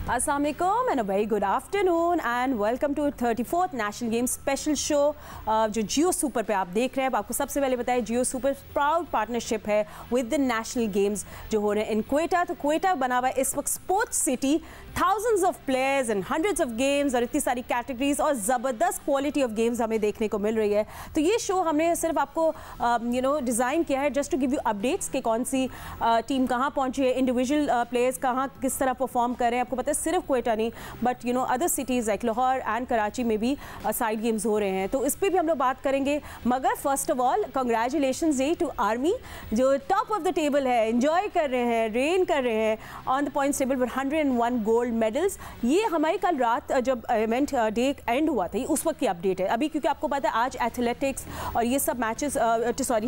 Assalamu alaikum and a very good afternoon and welcome to 34th National Games Special Show जो जियो super पे आप देख रहे हैं। आपको सबसे पहले बताएं जियो सुपर प्राउड पार्टनरशिप है विद द नेशनल गेम्स जो हो रहे हैं इन क्वेटा। तो क्वेटा बना हुआ है इस वक्त sports city, thousands of players and hundreds of games और इतनी सारी कैटेगरीज और ज़बरदस्त क्वालिटी ऑफ गेम्स हमें देखने को मिल रही है। तो ये शो हमने सिर्फ आपको डिज़ाइन किया है just to give you updates कि कौन सी टीम कहाँ पहुँची है, इंडिविजुअल प्लेयर्स कहाँ किस तरह परफॉर्म कर रहे हैं। आपको पता है सिर्फ क्वेटा नहीं but other cities like Lahore and Karachi में भी साइड गेम्स हो रहे हैं, तो इस पर भी हम लोग बात करेंगे। मगर first of all congratulations day to army जो टॉप ऑफ द टेबल है, एंजॉय कर रहे हैं, रेन कर रहे हैं on the points table with 101 gold medals. ये हमारी कल रात जब इवेंट डे एंड हुआ था उस वक्त की अपडेट है अभी, क्योंकि आपको पता है आज एथलेटिक्स और ये सब मैचेस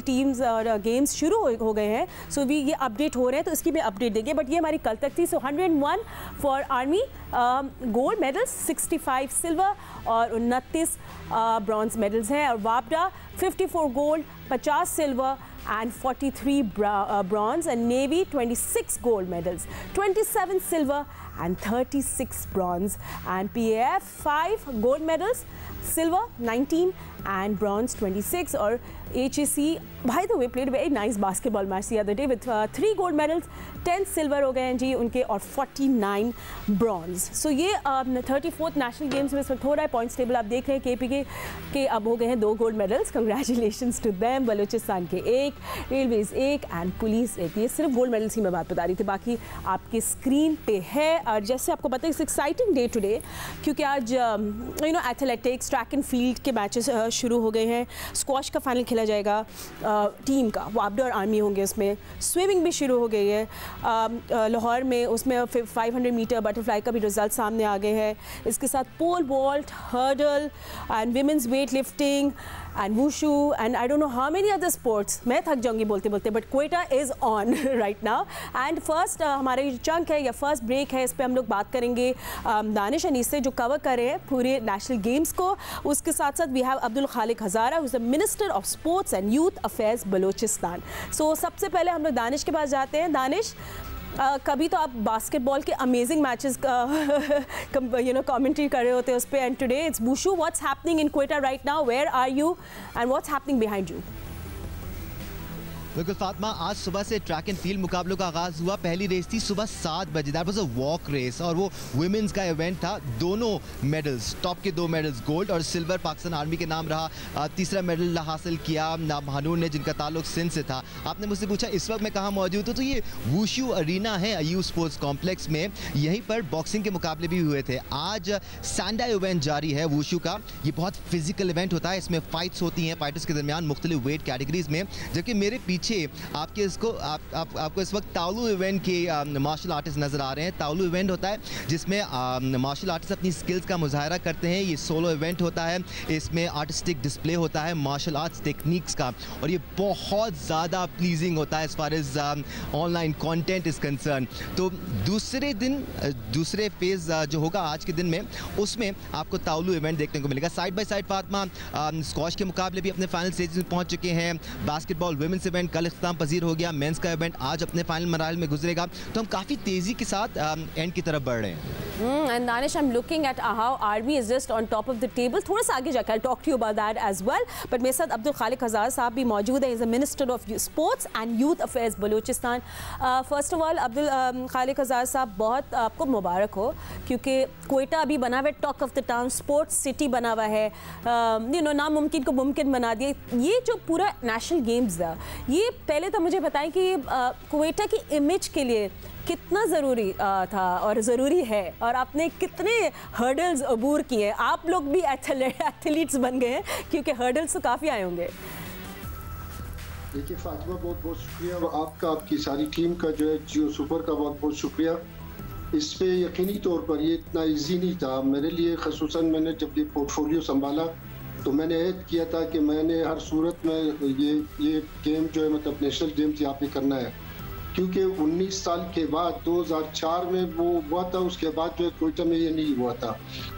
टीम्स और गेम्स शुरू हो गए हैं। सो भी ये अपडेट हो रहे हैं तो इसकी भी अपडेट देंगे, बट ये हमारी कल तक थी। सो 101 for army gold medals, 65 silver और 29 ब्रॉन्ज मेडल्स हैं। और वापडा 54 gold, 50 silver and 43 bronze, and Navy 26 gold medals, 27 silver and 36 bronze, and PAF 5 gold medals, silver 19 and bronze 26. और HAC by the way played a very nice basketball match the other day with 3 gold medals, 10 silver हो गए हैं जी उनके और 49 bronze. So ये 34th national games में इस वक्त हो रहा है। पॉइंट्स टेबल आप देख रहे हैं KPK के अब हो गए हैं 2 gold medals, congratulations to them. Balochistan के 1, रेलवेज 1 एंड पुलिस 1। ये सिर्फ गोल्ड मेडल्स की मैं बात बता रही थी, बाकी आपके स्क्रीन पे है। और जैसे आपको पता है इट्स एक्साइटिंग डे टुडे क्योंकि आज एथलेटिक्स, ट्रैक एंड फील्ड के मैचेस शुरू हो गए हैं। स्क्वॉश का फाइनल खेला जाएगा टीम का, वापडा और आर्मी होंगे उसमें। स्विमिंग भी शुरू हो गई है लाहौर में, उसमें 500 मीटर बटरफ्लाई का भी रिजल्ट सामने आ गए हैं। इसके साथ pole vault, hurdle and women's weight lifting and wushu and I don't know how many other sports. मैं थक जाऊंगी बोलते बोलते, but Quetta is on right now. And first हमारा जो चंक है या फर्स्ट ब्रेक है, इस पर हम लोग बात करेंगे दानिश अनीस से जो कवर कर रहे हैं पूरे नेशनल गेम्स को। उसके साथ साथ we have Abdul Khaliq Hazara who is the minister of sports and youth affairs Balochistan. So सबसे पहले हम लोग दानिश के पास जाते हैं। दानिश, कभी तो आप बास्केटबॉल के अमेजिंग मैचेस कमेंट्री कर रहे होते हैं उस पर, and today it's wushu. What's happening in Quetta right now, where are you and what's happening behind you? बिल्कुल फातिमा, आज सुबह से ट्रैक एंड फील्ड मुकाबलों का आगाज़ हुआ। पहली रेस थी सुबह 7 बजे, that was a walk race और वो वुमेन्स का इवेंट था। दोनों मेडल्स, टॉप के 2 मेडल्स गोल्ड और सिल्वर पाकिस्तान आर्मी के नाम रहा। तीसरा मेडल हासिल किया महानूर ने जिनका ताल्लुक सिंध से था। आपने मुझसे पूछा इस वक्त मैं कहाँ मौजूद हूँ, तो ये वुशू अरीना है अयूब स्पोर्ट्स कॉम्प्लेक्स में। यहीं पर बॉक्सिंग के मुकाबले भी हुए थे। आज सैंडा इवेंट जारी है वुशू का। ये बहुत फिजिकल इवेंट होता है, इसमें फाइट्स होती हैं फाइटर्स के दरमियान मुख्तलिफ वेट कैटेगरीज में। जबकि मेरे पीछे आपके आपको इस वक्त तालू इवेंट के मार्शल आर्टिस्ट नज़र आ रहे हैं। तालू इवेंट होता है जिसमें मार्शल आर्टिस्ट अपनी स्किल्स का मुजाहरा करते हैं। ये सोलो इवेंट होता है, इसमें आर्टिस्टिक डिस्प्ले होता है मार्शल आर्ट्स टेक्निक्स का, और ये बहुत ज़्यादा प्लीजिंग होता है as far as online content is concern. तो दूसरे फेज़ जो होगा आज के दिन में, उसमें आपको तालू इवेंट देखने को मिलेगा। Side by side Fatima squash के मुकाबले भी अपने फाइनल स्टेज में पहुँच चुके हैं। बास्केटबॉल वुमेन्स इवेंट कल इख्तिताम पजीर हो गया, मेंस का इवेंट आज अपने फाइनल मराहल में गुजरेगा। तो हम काफ़ी तेज़ी के साथ एंड की तरफ बढ़ रहे हैं। And Danish, I'm looking at how Army is just on top of the table. थोड़ा सा आगे जाकर I'll talk to you about that as well. But मेरे साथ अब्दुल खालिक हज़ारा साहब भी मौजूद है, is the minister of sports and youth affairs Balochistan. First of all Abdul Khaliq Hazara साहब, बहुत आपको मुबारक हो क्योंकि क्वेटा अभी बना हुआ है talk of the town, sports city बना हुआ है। नामुमकिन को मुमकिन बना दिया। ये जो पूरा नेशनल गेम्स है, ये पहले तो मुझे बताएं कि क्वेटा की इमेज के लिए कितना ज़रूरी था और ज़रूरी है, और आपने कितने हर्डल्स अबूर किए। आप लोग भी एथलीट्स बन गए हैं क्योंकि हर्डल्स तो काफ़ी आए होंगे। देखिए फातिमा, बहुत बहुत शुक्रिया आपका, आपकी सारी टीम का जो है जियो सुपर का बहुत बहुत शुक्रिया। इस पे यकीनी तौर पर ये इतना इजी नहीं था मेरे लिए, ख़ुसूसन मैंने जब ये पोर्टफोलियो संभाला तो मैंने ऐद किया था कि मैंने हर सूरत में ये गेम जो है मतलब नेशनल गेम्स यहाँ पे करना है, क्योंकि 19 साल के बाद 2004 में वो हुआ था, उसके बाद जो है क्वेटा में ये नहीं हुआ था।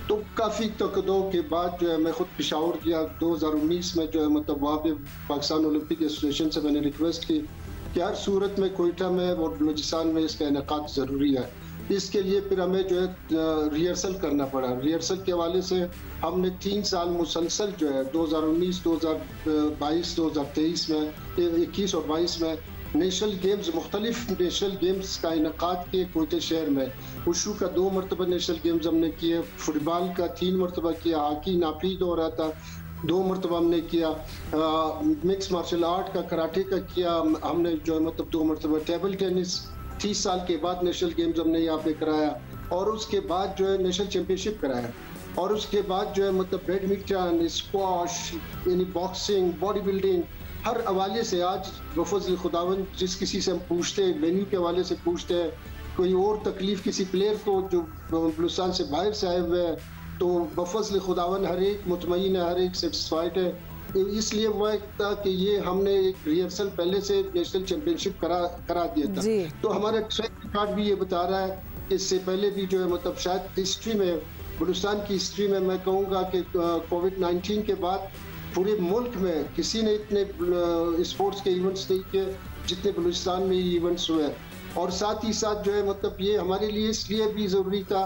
तो काफ़ी तकदों के बाद जो है मैं ख़ुद पेशावर गया 2019 में, जो है मतलब वहाँ पे पाकिस्तान ओलंपिक एसोसिएशन से मैंने रिक्वेस्ट की कि हर सूरत में क्वेटा में और बलूचिस्तान में इसका इनेकाद ज़रूरी है। इसके लिए फिर हमें जो है रिहर्सल करना पड़ा। रिहर्सल के हवाले से हमने 3 साल मुसलसल जो है 2019, 2022, 2023 में 21 और 22 में नेशनल गेम्स, मुख्तलिफ नेशनल गेम्स का इनकाद किए कोयटा शहर में। वुशु का 2 मरतबा नेशनल गेम्स हमने किए, फुटबॉल का 3 मरतबा किया, हॉकी नाफीद हो रहा था 2 मरतबा हमने किया, मिक्स मार्शल आर्ट का, कराटे का किया हमने जो है मतलब 2 मरतबा, टेबल टेनिस 30 साल के बाद नेशनल गेम्स हमने यहाँ पे कराया, और उसके बाद जो है नेशनल चैम्पियनशिप कराया, और उसके बाद जो है मतलब बैडमिंटन, स्क्वाश, यानी बॉक्सिंग, बॉडी बिल्डिंग, हर हवाले से आज बफज़ल खुदावन जिस किसी से हम पूछते हैं, वेन्यू के हवाले से पूछते हैं, कोई और तकलीफ किसी प्लेयर को जो बलूचिस्तान से बाहर से आए हुए हैं, तो बफज़ल खुदावन हर एक मुतमईन है, हर एक सेटिस्फाइड है। इसलिए हुआ था कि ये हमने एक रिहर्सल पहले से नेशनल चैंपियनशिप करा दिया था। तो हमारा ट्रैक रिकॉर्ड भी ये बता रहा है कि इससे पहले भी जो है मतलब शायद हिस्ट्री में, बलूचिस्तान की हिस्ट्री में मैं कहूँगा कि कोविड-19 के बाद पूरे मुल्क में किसी ने इतने स्पोर्ट्स के इवेंट्स नहीं किए जितने बलूचिस्तान में ये इवेंट्स हुए। और साथ ही साथ जो है मतलब ये हमारे लिए इसलिए भी ज़रूरी था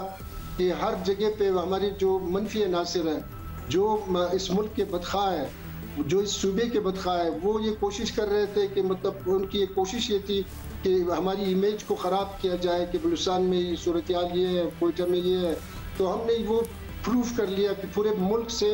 कि हर जगह पे हमारे जो मनफी अनासर हैं, जो इस मुल्क के बदखा है, जो इस सूबे के बदखा है, वो ये कोशिश कर रहे थे कि मतलब उनकी एक कोशिश ये थी कि हमारी इमेज को ख़राब किया जाए कि बलूचिस्तान में सूरत हाल ये है, कोयटा में ये है। तो हमने वो प्रूफ कर लिया कि पूरे मुल्क से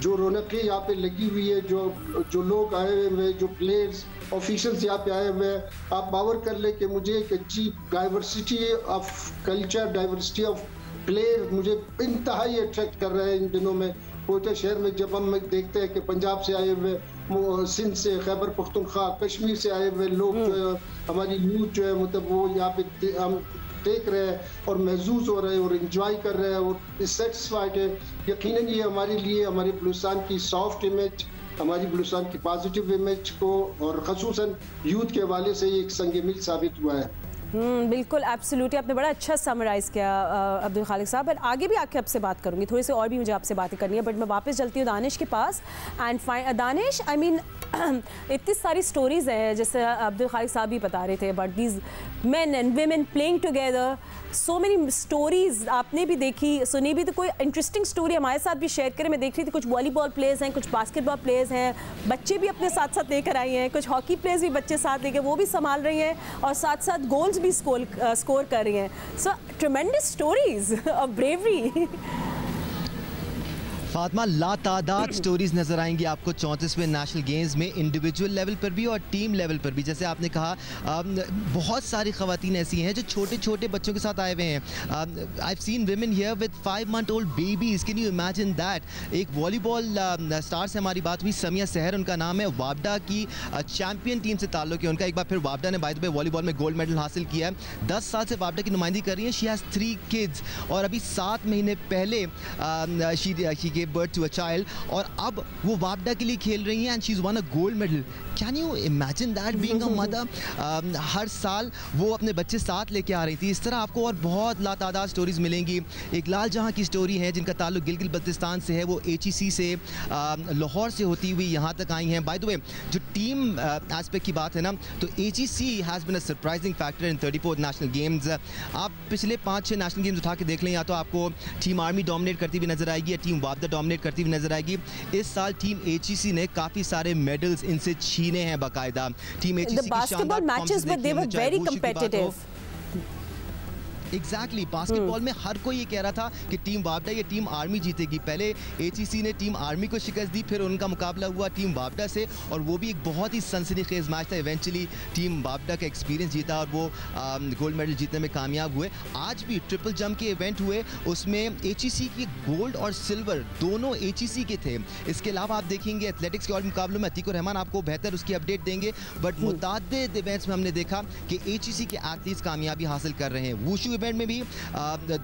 जो रौनकें यहाँ पे लगी हुई है, जो लोग आए हुए हैं, जो प्लेयर्स ऑफिशियल्स यहाँ पे आए हुए हैं, आप बावर कर ले कि मुझे एक अच्छी diversity of culture, diversity of player मुझे इंतहाई अट्रैक्ट कर रहे हैं इन दिनों में। कोयटा शहर में जब हम देखते हैं कि पंजाब से आए हुए, सिंध से, खैबर पख्तूनख्वा, कश्मीर से आए हुए लोग जो है, हमारी यूथ जो है मतलब वो यहाँ पे हम देख रहे हैं और महसूस हो रहे हैं और एंजॉय कर रहे हैं और सेटिस्फाइड है। यकीनन ये हमारे लिए, हमारे बलूचिस्तान की सॉफ्ट इमेज, हमारी बलूचिस्तान की पॉजिटिव इमेज को और ख़ुसूसन यूथ के हवाले से एक संग मील साबित हुआ है। बिल्कुल, एब्सोल्युटली, आपने बड़ा अच्छा समराइज़ किया अब्दुल खालिक साहब। बट आगे भी आके आपसे बात करूंगी, थोड़ी सी और भी मुझे आपसे बातें करनी है, बट मैं वापस चलती हूँ दानिश के पास। एंड दानिश, आई मीन इतनी सारी स्टोरीज़ हैं, जैसे अब्दुल खालिक साहब भी बता रहे थे about these main and women playing together, so many stories आपने भी देखी, सुनी भी। तो कोई इंटरेस्टिंग स्टोरी हमारे साथ भी शेयर करें। मैं देख रही थी कुछ वॉलीबॉल प्लेयर्स हैं, कुछ बास्केटबॉल प्लेयर्स हैं, बच्चे भी अपने साथ साथ लेकर आई हैं, कुछ हॉकी प्लेयर्स भी बच्चे साथ लेकर वो भी संभाल रही हैं, और साथ साथ गोल्स भी स्कोर कर रही हैं। So tremendous stories of bravery. Fatima, लातादाद स्टोरीज नजर आएंगी आपको 34वें नेशनल गेम्स में, इंडिविजुअल लेवल पर भी और टीम लेवल पर भी। जैसे आपने कहा, बहुत सारी खवातीन ऐसी हैं जो छोटे छोटे बच्चों के साथ आए हुए हैं। I have seen women here with 5 month old babies, can you imagine that. एक वॉलीबॉल स्टार से हमारी बात हुई, समिया सहर उनका नाम है, वापडा की चैंपियन टीम से ताल्लुक है उनका। एक बार फिर वापडा ने बाय द वे वॉलीबॉल में गोल्ड मेडल हासिल किया है। 10 साल से वापडा की नुमाइंदगी कर रही है। शी हैज़ 3 kids, और अभी 7 महीने पहले she gave birth to a child, और अब वो वापडा के लिए खेल रही हैं, and she's won a gold medal. Can you imagine that, being a mother? हर साल वो अपने बच्चे साथ लेके आ रही थी। इस तरह आपको और बहुत लातादाद स्टोरीज मिलेंगी। एक लाल जहां की स्टोरी है जिनका ताल्लुक गिलगित बल्तिस्तान से है, वो HEC से लाहौर से होती हुई यहाँ तक आई हैं। बाय द वे, जो टीम एस्पेक्ट की बात है ना, तो HEC has been a surprising factor in 34th national games. आप पिछले 5-6 नेशनल गेम्स उठा के देख लें, या तो आपको टीम आर्मी डोमिनेट करती हुई नजर आएगी या टीम वापडा डोमिनेट करती हुई नजर आएगी। इस साल टीम HEC ने काफी सारे मेडल्स इनसे छीने हैं बाकायदा। टीम HEC की शानदार matches but they were very competitive. Exactly, basketball में हर कोई ये कह रहा था कि टीम वापडा या टीम आर्मी जीतेगी। पहले HEC ने टीम आर्मी को शिकस्त दी, फिर उनका मुकाबला हुआ टीम वापडा से, और वो भी एक बहुत ही सनसनीखेज मैच था। इवेंचुअली टीम वापडा का एक्सपीरियंस जीता और वो गोल्ड मेडल जीतने में कामयाब हुए। आज भी ट्रिपल जंप के इवेंट हुए, उसमें HEC की गोल्ड और सिल्वर दोनों HEC के थे। इसके अलावा आप देखेंगे एथलेटिक्स के और मुकाबलों में अतीकुर रहमान आपको बेहतर उसकी अपडेट देंगे, बट मुताद्दिद इवेंट्स में हमने देखा कि HEC के एथलीट्स कामयाबी हासिल कर रहे हैं। वुशु इवेंट में भी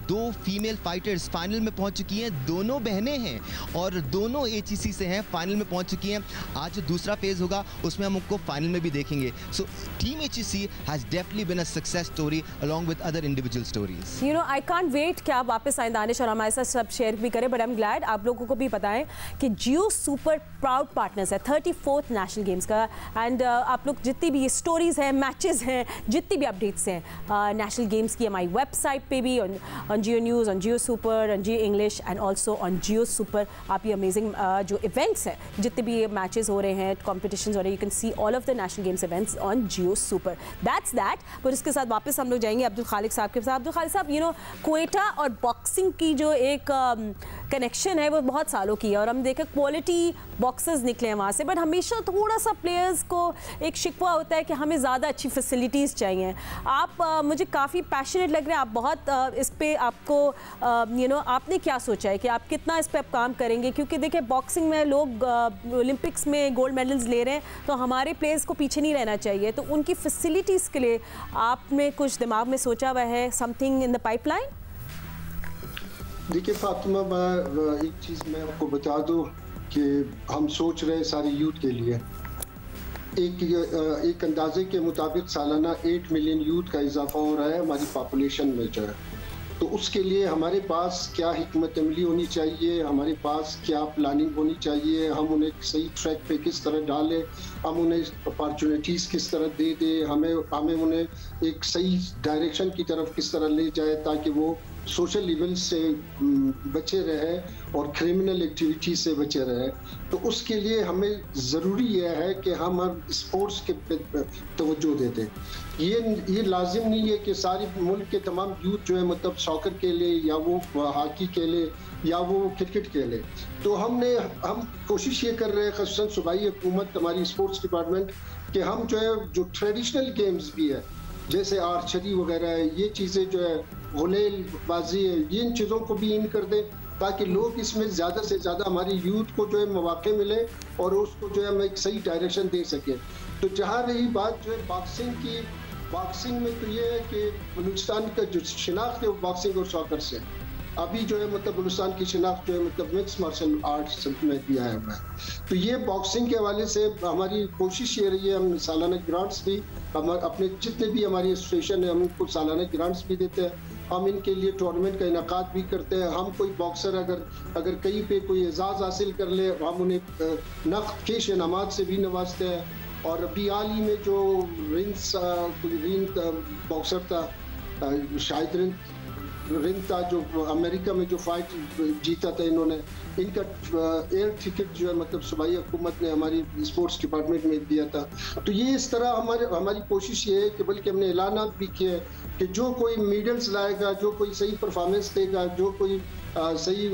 2 फीमेल फाइटर्स फाइनल में पहुंच चुकी हैं। दोनों बहनें हैं और दोनों HEC से हैं, फाइनल में पहुंच चुकी हैं। आज जो दूसरा फेज होगा उसमें हम उनको फाइनल में भी देखेंगे। So team HEC has definitely been a success story along with other individual stories. You know, I can't wait कि आप वापस आए दानिश और हमारे साथ सब शेयर भी करें, बट आई एम ग्लैड आप लोगों को भी बताएं कि जियो सुपर प्राउड पार्टनर्स है 34th नेशनल गेम्स का। एंड आप लोग जितनी भी स्टोरीज हैं, मैचेस हैं, जितनी भी अपडेट्स हैं नेशनल गेम्स की हमारी वेब वेबसाइट पे भी, on Jio news, on Jio super, on Jio English and also on Jio super. आप ये अमेजिंग जो इवेंट्स हैं, जितने भी मैचेस हो रहे हैं, कॉम्पिटिशन्स हो रहे हैं, you can see all of the national games events on Jio super. That's that. पर इसके साथ वापस हम लोग जाएंगे अब्दुल खालिक साहब के साथ। अब्दुल खालिक साहब, यू नो क्वेटा और बॉक्सिंग की जो एक कनेक्शन है वो बहुत सालों की है, और हम देखें क्वालिटी बॉक्सर्स निकले हैं वहाँ से, बट हमेशा थोड़ा सा प्लेयर्स को एक शिकवा होता है कि हमें ज़्यादा अच्छी फैसिलिटीज़ चाहिए। आप मुझे काफ़ी पैशनेट लग रहे हैं, आप बहुत इस पे आपको यू नो आपने क्या सोचा है कि आप कितना इस पे आप काम करेंगे? क्योंकि देखिए बॉक्सिंग में लोग ओलंपिक्स में गोल्ड मेडल्स ले रहे हैं, तो हमारे प्लेयर्स को पीछे नहीं रहना चाहिए, तो उनकी फैसिलिटीज़ के लिए आपने कुछ दिमाग में सोचा हुआ है, समथिंग इन द पाइपलाइन? देखिए फातिमा, एक चीज़ मैं आपको बता दूं कि हम सोच रहे हैं सारे यूथ के लिए। एक अंदाजे के मुताबिक सालाना 8 मिलियन यूथ का इजाफा हो रहा है हमारी पॉपुलेशन में जो है। तो उसके लिए हमारे पास क्या हिकमत अमली होनी चाहिए, हमारे पास क्या प्लानिंग होनी चाहिए, हम उन्हें सही ट्रैक पे किस तरह डालें, हम उन्हें अपॉर्चुनिटीज़ किस तरह दे दें, हमें उन्हें एक सही डायरेक्शन की तरफ किस तरह ले जाए ताकि वो सोशल लेवल से बचे रहे और क्रिमिनल एक्टिविटी से बचे रहे। तो उसके लिए हमें ज़रूरी यह है कि हम स्पोर्ट्स के तवज्जो देते। ये लाजिम नहीं है कि सारी मुल्क के तमाम यूथ जो है मतलब सॉकर के लिए या वो हॉकी के लिए या वो क्रिकेट के लिए। तो हम कोशिश ये कर रहे हैं, ख़ासतौर सूबाई हुकूमत, हमारी स्पोर्ट्स डिपार्टमेंट, कि हम जो ट्रेडिशनल गेम्स भी है जैसे आर्चरी वगैरह है, ये चीज़ें जो है गुलेलबाजी है, ये इन चीज़ों को भी इन कर दें ताकि लोग इसमें ज़्यादा से ज़्यादा हमारी यूथ को जो है मौके मिले और उसको जो है हम एक सही डायरेक्शन दे सकें। तो जहाँ रही बात जो है बॉक्सिंग की, बॉक्सिंग में तो ये है कि बलूचिस्तान का जो शिनाख्त है वो बॉक्सिंग और सॉकर से अभी जो है मतलब बलूचिस्तान की शिनाख्त जो है मतलब मिक्स मार्शल आर्ट्स में दिया है हमें। तो ये बॉक्सिंग के हवाले से हमारी कोशिश ये रही है, हम सालाना ग्रांट्स भी हम अपने जितने भी हमारी एसोसिएशन है हम उनको सालाना ग्रांट्स भी देते हैं, हम इनके लिए टूर्नामेंट का इनेकाद भी करते हैं। हम कोई बॉक्सर अगर कहीं पे कोई एजाज़ हासिल कर ले, हम उन्हें नक़द केश इनामात से भी नवाजते हैं। और अभी हाल ही में जो रिंग बॉक्सर था, शाहिद रिंग था, जो अमेरिका में जो फाइट जीता था इन्होंने, इनका एयर टिकट जो है मतलब सूबाई हुकूमत ने हमारी स्पोर्ट्स डिपार्टमेंट में दिया था। तो ये इस तरह हमारी कोशिश ये है कि बल्कि हमने ऐलानात भी किए कि जो कोई मेडल्स लाएगा, जो कोई सही परफॉर्मेंस देगा, जो कोई सही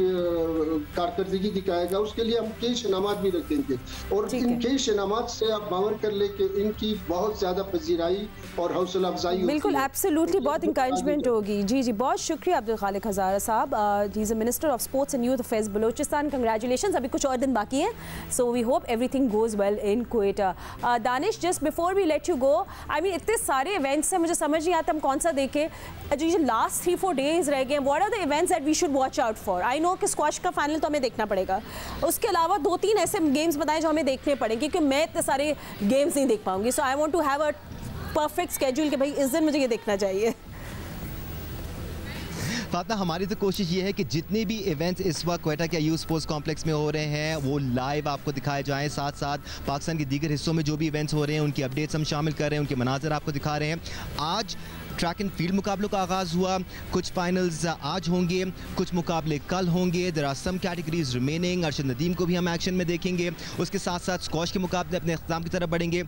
कारकर्दगी दिखाएगा, उसके लिए हम कैश इनामात भी रखेंगे। और इन कैश इनामात से आप बावर कर ले कि इनकी बहुत ज़्यादा पजीराई और हौसला अफजाई होगी। बिल्कुल, एब्सोल्युटली, बहुत इंकरेजमेंट होगी। जी जी, बहुत शुक्रिया Abdul Khaliq Hazara Sahab, he is minister of sports and youth affairs Balochistan. Congratulations, अभी कुछ और दिन बाकी है, so we hope everything goes well in Quetta. Danish, just before we let you go, I mean इतने सारे इवेंट्स हैं, मुझे समझ नहीं आता हम कौन सा देखें। जो लास्ट 3-4 डेज रह गए, what are the events that we should watch out for? I know कि स्क्वॉश का फाइनल तो हमें देखना पड़ेगा, उसके अलावा 2-3 ऐसे गेम्स बताएं जो हमें देखने पड़ेंगे, क्योंकि मैं इतने सारे गेम्स नहीं देख पाऊंगी। So I want to have a perfect schedule कि भाई इस दिन मुझे ये देखना चाहिए। फातिमा, हमारी तो कोशिश ये है कि जितने भी इवेंट्स इस वक्त क्वेटा के यूथ स्पोर्ट्स कॉम्प्लेक्स में हो रहे हैं वो लाइव आपको दिखाए जाएं, साथ साथ पाकिस्तान के दीगर हिस्सों में जो भी इवेंट्स हो रहे हैं उनकी अपडेट्स हम शामिल कर रहे हैं, उनके मनाज़र आपको दिखा रहे हैं। आज ट्रैक एंड फील्ड मुकाबलों का आगाज़ हुआ, कुछ फाइनल्स आज होंगे, कुछ मुकाबले कल होंगे। There are some categories remaining. Arshad Nadeem को भी हम एक्शन में देखेंगे। उसके साथ साथ स्क्वॉश के मुकाबले अपने इख्तिताम की तरफ बढ़ेंगे।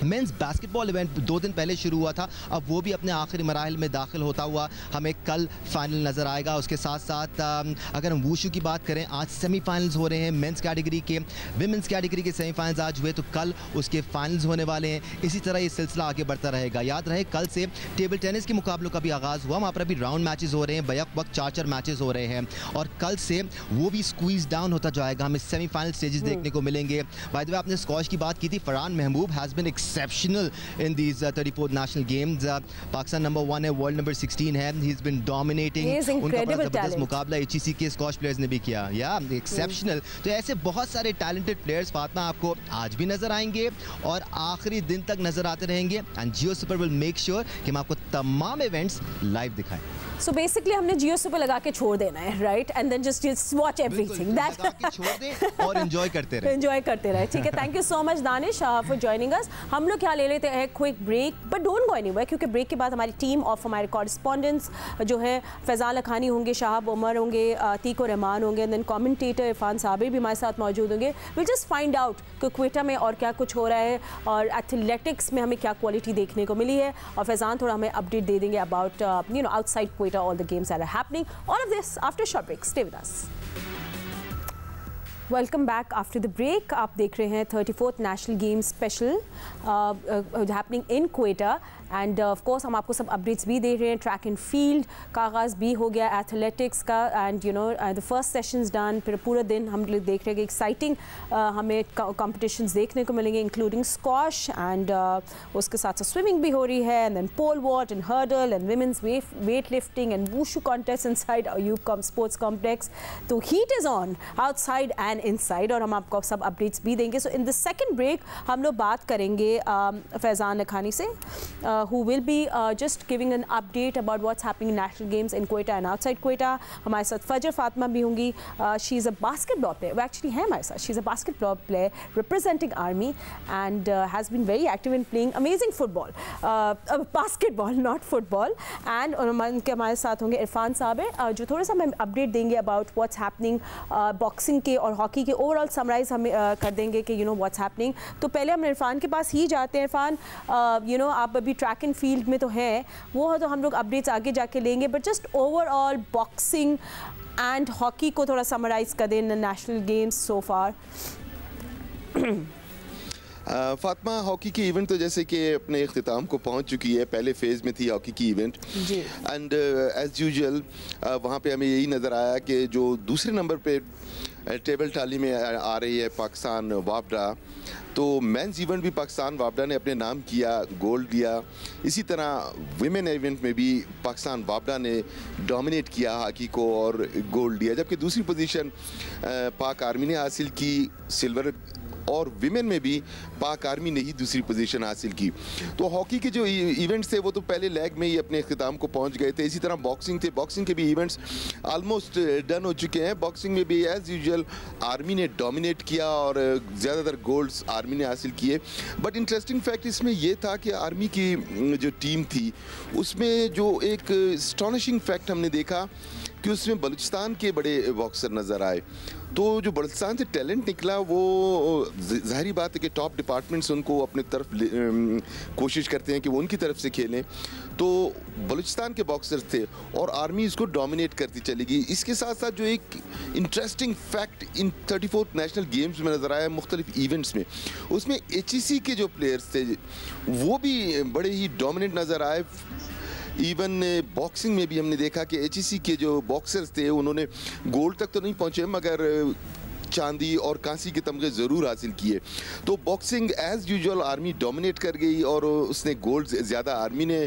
मेंस बास्केटबॉल इवेंट 2 दिन पहले शुरू हुआ था, अब वो भी अपने आखिरी मराहिल में दाखिल होता हुआ हमें कल फाइनल नज़र आएगा। उसके साथ साथ अगर हम वूशू की बात करें, आज सेमीफाइनल्स हो रहे हैं मेंस कैटेगरी के। विमेंस कैटेगरी के सेमीफाइनल्स आज हुए, तो कल उसके फाइनल्स होने वाले हैं। इसी तरह ये सिलसिला आगे बढ़ता रहेगा। याद रहे, कल से टेबल टेनिस के मुकाबलों का भी आगाज़ हुआ, वहाँ पर अभी राउंड मैचेस हो रहे हैं, बैक वक्त 4-4 मैचेस हो रहे हैं, और कल से वो भी स्क्वीज डाउन होता जाएगा, हमें सेमीफाइनल स्टेजेस देखने को मिलेंगे। बाय द वे, आपने स्क्वॉश की बात की थी, Farhan Mehboob has been exceptional in these 34th national games. Pakistan number 1 है, world number 16 है. He's been dominating. उनका बड़ा ज़बरदस्त मुकाबला HEC के स्कॉश प्लेयर्स ने भी किया, या एक्सेप्शनल। तो ऐसे बहुत सारे टैलेंटेड प्लेयर्स फातिमा आपको आज भी नजर आएंगे और आखिरी दिन तक नजर आते रहेंगे। And Jio super will make sure कि हम आपको तमाम इवेंट्स लाइव दिखाएं। So basically हमने जियो सुपर लगा के छोड़ देना है, right? And then just watch everything. That लगा के छोड़ दें और enjoy करते रहें. Enjoy करते रहें, ठीक है. Thank you so much Danish for joining us. हम लोग क्या ले लेते हैं quick break, but don't go anywhere क्योंकि break के बाद हमारी team of हमारे correspondents जो है फैजान लखानी होंगे, शाहब उमर होंगे, तीको रहमान होंगे, and then commentator Irfan Sabir भी हमारे साथ मौजूद होंगे. We'll just find out कि क्वेटा में और क्या कुछ हो रहा है और एथलेटिक्स में हमें क्या क्वालिटी देखने को मिली है, और फैजान थोड़ा हमें अपडेट दे देंगे about outside Quetta all the games that are happening. All of this after short break. Stay with us. Welcome back after the break. आप देख रहे हैं 34th National Games Special happening in Quetta. End of course हम आपको सब updates भी दे रहे हैं. ट्रैक एंड फील्ड का आगाज़ भी हो गया, एथलेटिक्स का, and the first sessions done. फिर पूरा दिन हम देख रहे हैं कि एक्साइटिंग हमें कॉम्पिटिशन्स देखने को मिलेंगे, इंक्लूडिंग स्क्वॉश, एंड उसके साथ साथ स्विमिंग भी हो रही है, and then pole vault and hurdle and women's weight lifting and wushu contest inside Ayub sports complex. तो heat is on outside and inside, और हम आपको सब अपडेट्स भी देंगे. So in the second break हम लोग बात करेंगे फैजान लखानी से, who will be just giving an update about what's happening in national games in Quetta and outside Quetta. हमारे साथ फजर फातिमा भी होंगी. She is a basketball player. वो actually है हमारे साथ. She is a basketball player representing Army and has been very active in playing amazing football. Basketball, not football. And उनके हमारे साथ होंगे इरफान साबिर जो थोड़ा सा हमें अपडेट देंगे about what's happening बॉक्सिंग के और हॉकी के ओवरऑल समराइज हमें कर देंगे कि what's happening. तो पहले हम इरफान के पास ही जाते हैं. इरफान आप अभी ट्रैक एंड फील्ड में तो है, वो तो हम लोग अपडेट्स आगे जाके लेंगे, but just overall boxing and hockey को थोड़ा समराइज कर दें नेशनल गेम्स सो फार. फातिमा, हॉकी की इवेंट तो जैसे कि अपने इख्तिताम को पहुंच चुकी है. पहले फेज़ में थी हॉकी की इवेंट, एंड एज यूजुअल वहाँ पे हमें यही नज़र आया कि जो दूसरे नंबर पे टेबल टाली में आ रही है पाकिस्तान वापडा, तो मेंस इवेंट भी पाकिस्तान वापडा ने अपने नाम किया, गोल्ड लिया. इसी तरह विमेन इवेंट में भी पाकिस्तान वापडा ने डोमिनेट किया हॉकी को और गोल्ड लिया, जबकि दूसरी पोजीशन पाक आर्मी ने हासिल की, सिल्वर, और विमेन में भी पाक आर्मी ने ही दूसरी पोजीशन हासिल की. तो हॉकी के जो इवेंट्स थे वो तो पहले लेग में ही अपने इख्तिताम को पहुंच गए थे. इसी तरह बॉक्सिंग थे, बॉक्सिंग के भी इवेंट्स ऑलमोस्ट डन हो चुके हैं. बॉक्सिंग में भी एज यूजुअल आर्मी ने डोमिनेट किया और ज़्यादातर गोल्ड्स आर्मी ने हासिल किए. बट इंटरेस्टिंग फैक्ट इसमें ये था कि आर्मी की जो टीम थी उसमें जो एक एस्टॉनिशिंग फैक्ट हमने देखा कि उसमें बलूचिस्तान के बड़े बॉक्सर नज़र आए. तो जो बलूचिस्तान से टैलेंट निकला वो ज़ाहिरी बात है कि टॉप डिपार्टमेंट्स उनको अपने तरफ कोशिश करते हैं कि वो उनकी तरफ से खेलें. तो बलूचिस्तान के बॉक्सर्स थे और आर्मी इसको डोमिनेट करती चली गई. इसके साथ साथ जो एक interesting fact in 34th national games में नज़र आया मुख्तलिफ इवेंट्स में, उसमें HEC के जो प्लेयर्स थे वो भी बड़े ही डोमिनेट नज़र आए. इवन बॉक्सिंग में भी हमने देखा कि HEC के जो बॉक्सर्स थे उन्होंने गोल्ड तक तो नहीं पहुंचे मगर चांदी और कांसी के तमगे ज़रूर हासिल किए. तो boxing as usual army dominate कर गई और उसने गोल्ड ज़्यादा आर्मी ने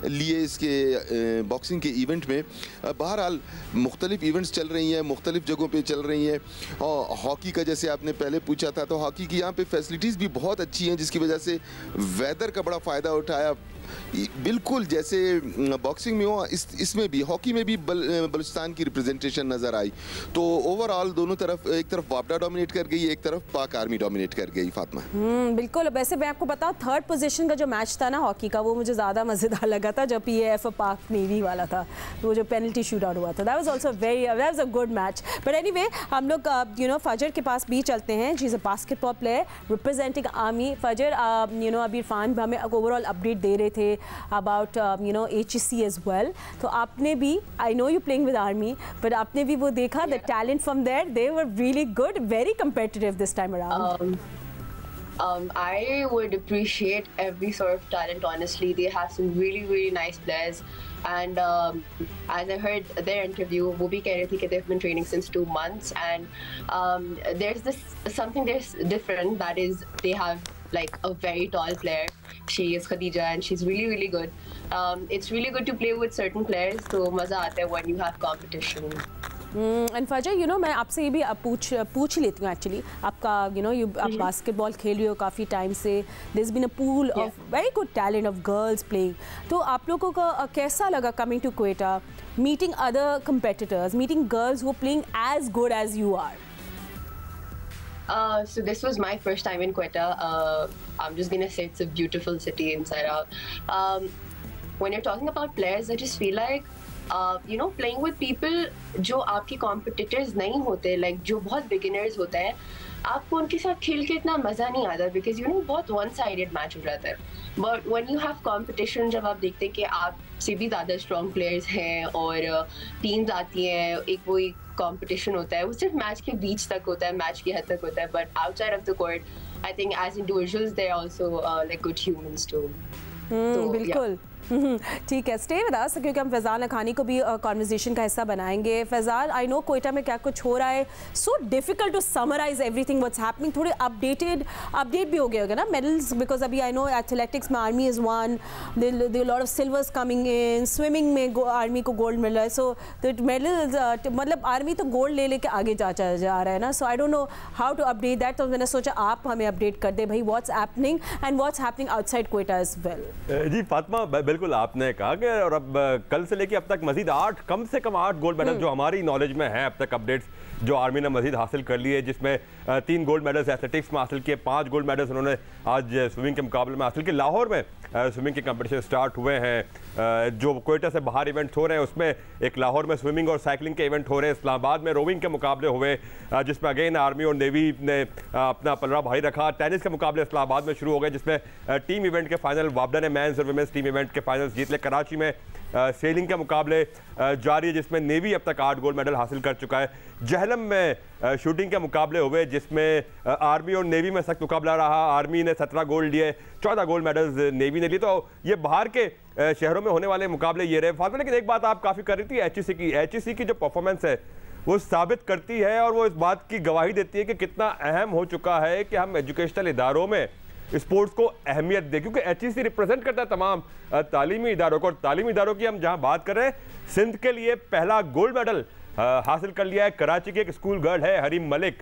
लिए इसके बॉक्सिंग के इवेंट में. बहरहाल मुख्तलिफ इवेंट्स चल रही हैं, मुख्तलिफ जगहों पे चल रही हैं. और हॉकी का जैसे आपने पहले पूछा था, तो हॉकी की यहाँ पे फैसिलिटीज़ भी बहुत अच्छी हैं जिसकी वजह से वेदर का बड़ा फ़ायदा उठाया. बिल्कुल जैसे बॉक्सिंग में हो इसमें भी हॉकी में भी बलूचिस्तान की रिप्रेजेंटेशन नज़र आई. तो ओवरऑल दोनों तरफ, एक तरफ वापडा डोमिनेट कर गई, एक तरफ पाक आर्मी डोमिनेट कर गई. फातिमा बिल्कुल. वैसे मैं आपको बताऊं, थर्ड पोजीशन का जो मैच था ना हॉकी का, वो मुझे ज़्यादा मज़ेदार लगा था जब PAF पाक नेवी वाला था, वो जो पेनल्टी शूट आउट हुआ था. That was also that was a good match. But anyway हम लोग फजर के पास भी चलते हैं. She is a basketball player representing army. फजर अभी इरफान हमें ओवरऑल अपडेट दे रहे थे about HEC as well. तो आपने भी, I know you playing with Army, but आपने भी वो देखा the talent from there. They were really good, very competitive this time around. I would appreciate every sort of talent. Honestly, they have some really nice players. And as I heard their interview, वो भी कह रही थी कि they've been training since 2 months, and there's something different, that is they have like a very tall player. She is Khadija and she's really good. It's really good to play with certain players, so मज़ा आता है when you have competition. And फजर मैं आपसे ये भी पूछ लेती हूँ एक्चुअली आपका आप बास्केटबॉल खेल रही हो काफ़ी टाइम से, there is been a pool of very good talent of girls playing, तो आप लोगों का कैसा लगा coming to Quetta, meeting other competitors, meeting girls who playing as good as you are? So this was my first time in Quetta. I'm just gonna say it's a beautiful city inside out. When you're talking about players, I just feel like playing with people जो आपके competitors नहीं होते, like जो बहुत beginners होते हैं, आपको उनके साथ खेल के इतना मज़ा नहीं आता because बहुत one-sided match हो जाता है. But when you have competition, जब आप देखते हैं कि आपसे भी ज़्यादा strong players हैं और teams आती हैं, एक वही competition होता है, वो सिर्फ मैच के बीच तक होता है, मैच की हद तक होता है, but outside of the court, I think as individuals they're also like good humans too. बिल्कुल. ठीक है, स्टे विद अस क्योंकि हम फैज़ान लखानी को भी कॉन्वर्सेशन का हिस्सा बनाएंगे. फैज़ान, आई नो क्वेटा में क्या कुछ हो रहा है, so difficult to summarise everything what's happening. थोड़े अपडेट भी हो गया होगा ना मेडल्स, बिकॉज अभी आई नो एथलेटिक्स में army is one, there lot of silvers coming in, swimming में आर्मी को गोल्ड मिल रहा है, सो द मेडल्स मतलब आर्मी तो गोल्ड ले लेके आगे जा रहा है ना. So I don't know how to update that, तो मैंने सोचा आप हमें अपडेट कर दे भाई what's happening and what's happening outside Quetta as well. जी फातिमा, बिल्कुल आपने कहा कि और अब कल से लेके अब तक मजीद कम से कम 8 गोल्ड मेडल जो हमारी नॉलेज में है अब तक अपडेट्स जो आर्मी ने मजीद हासिल कर लिए, जिसमें 3 गोल्ड मेडल्स एथलेटिक्स में हासिल किए, 5 गोल्ड मेडल्स उन्होंने आज स्विमिंग के मुकाबले में हासिल किए. लाहौर में स्विमिंग के कंपटीशन स्टार्ट हुए हैं, जो क्वेटा से बाहर इवेंट्स हो रहे हैं उसमें एक लाहौर में स्विमिंग और साइकिलिंग के इवेंट हो रहे हैं. इस्लामाबाद में रोविंग के मुकाबले हुए जिसमें अगेन आर्मी और नेवी ने अपना पलड़ा भारी रखा. टेनिस के मुकाबले इस्लामाबाद में शुरू हो गए जिसमें टीम इवेंट के फाइनल वापडा ने मेंस और वुमेन्स टीम इवेंट के फाइनल्स जीत ले. कराची में सेलिंग के मुकाबले जारी है जिसमें नेवी अब तक 8 गोल्ड मेडल हासिल कर चुका है. जहलम में शूटिंग के मुकाबले हुए जिसमें आर्मी और नेवी में सख्त मुकाबला रहा. आर्मी ने 17 गोल्ड लिए, 14 गोल्ड मेडल्स नेवी ने लिए. तो ये बाहर के शहरों में होने वाले मुकाबले ये रहे. फातिमा, लेकिन एक बात आप काफ़ी कर रही थी एचईसी की जो परफॉर्मेंस है वो साबित करती है और वो इस बात की गवाही देती है कि कितना अहम हो चुका है कि हम एजुकेशनल इदारों में स्पोर्ट्स को अहमियत दें, क्योंकि एचईसी रिप्रेजेंट करता है तमाम तालीमी इदारों को. और तालीमी इदारों की हम जहां बात कर रहे हैं, सिंध के लिए पहला गोल्ड मेडल हासिल कर लिया है. कराची की एक स्कूल गर्ल है हरीम मलिक,